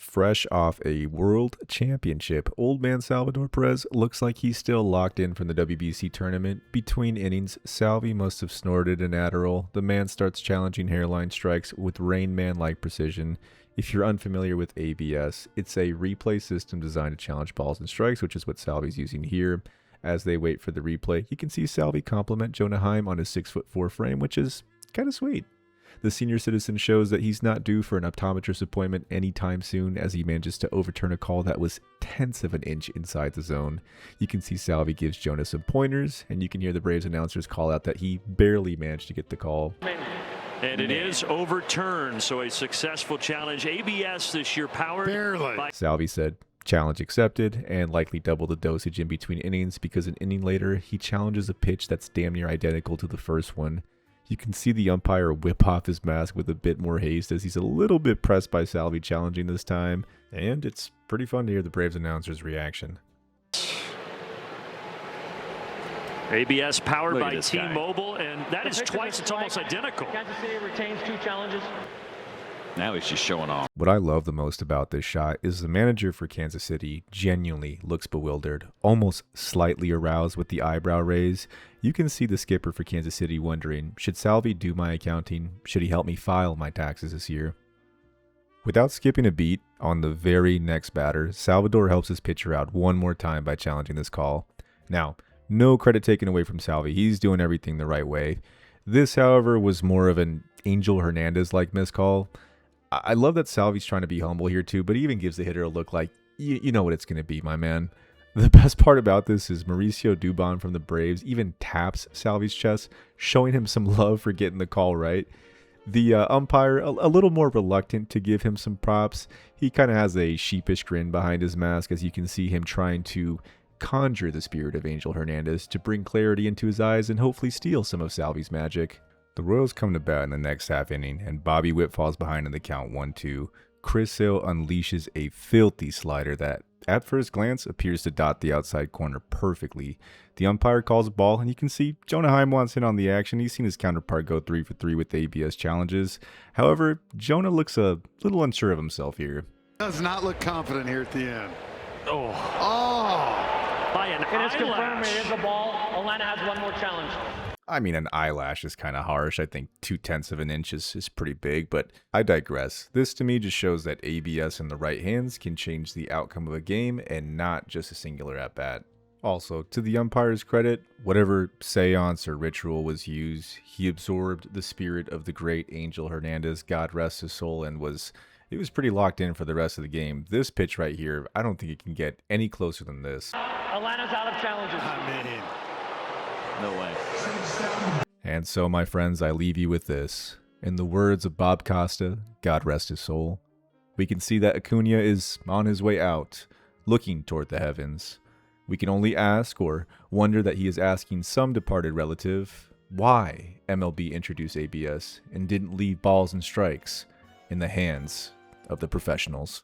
Fresh off a world championship, old man Salvador Perez looks like he's still locked in from the WBC tournament. Between innings, Salvi must have snorted an Adderall. The man starts challenging hairline strikes with Rain Man-like precision. If you're unfamiliar with ABS, it's a replay system designed to challenge balls and strikes, which is what Salvi's using here. As they wait for the replay, you can see Salvi compliment Jonah Heim on his 6'4" frame, which is kind of sweet. The senior citizen shows that he's not due for an optometrist appointment anytime soon, as he manages to overturn a call that was tenths of an inch inside the zone. You can see Salvi gives Jonah some pointers, and you can hear the Braves announcers call out that he barely managed to get the call. And it is overturned, so a successful challenge. ABS this year powered by... Salvi said, "Challenge accepted," and likely double the dosage in between innings, because an inning later, he challenges a pitch that's damn near identical to the first one. You can see the umpire whip off his mask with a bit more haste as he's a little bit pressed by Salvi challenging this time. And it's pretty fun to hear the Braves announcer's reaction. ABS powered by T-Mobile, and that is twice. It's almost identical. Kansas City retains 2 challenges. Now he's just showing off. What I love the most about this shot is the manager for Kansas City genuinely looks bewildered, almost slightly aroused with the eyebrow raise. You can see the skipper for Kansas City wondering, should Salvi do my accounting? Should he help me file my taxes this year? Without skipping a beat, on the very next batter, Salvador helps his pitcher out one more time by challenging this call. Now, no credit taken away from Salvi. He's doing everything the right way. This, however, was more of an Angel Hernandez-like miscall. I love that Salvi's trying to be humble here too, but he even gives the hitter a look like, you know what it's going to be, my man. The best part about this is Mauricio Dubon from the Braves even taps Salvi's chest, showing him some love for getting the call right. The umpire, a little more reluctant to give him some props. He kind of has a sheepish grin behind his mask, as you can see him trying to conjure the spirit of Angel Hernandez to bring clarity into his eyes and hopefully steal some of Salvi's magic. The Royals come to bat in the next half inning, and Bobby Witt falls behind in the count 1-2. Chris Sale unleashes a filthy slider that, at first glance, appears to dot the outside corner perfectly. The umpire calls a ball, and you can see Jonah Heim wants in on the action. He's seen his counterpart go 3 for 3 with ABS challenges. However, Jonah looks a little unsure of himself here. Does not look confident here at the end. Oh. By an It is confirmed eyelash. it is a ball. Atlanta has 1 more challenge. I mean, an eyelash is kind of harsh. I think 0.2 of an inch is pretty big, but I digress. This to me just shows that ABS in the right hands can change the outcome of a game and not just a singular at-bat. Also, to the umpire's credit, whatever seance or ritual was used, he absorbed the spirit of the great Angel Hernandez, God rest his soul, and it was pretty locked in for the rest of the game. This pitch right here, I don't think it can get any closer than this. Atlanta's out of challenges. No way. And so, my friends, I leave you with this. In the words of Bob Costa, God rest his soul, we can see that Acuna is on his way out, looking toward the heavens. We can only ask or wonder that he is asking some departed relative why MLB introduced ABS and didn't leave balls and strikes in the hands of the professionals.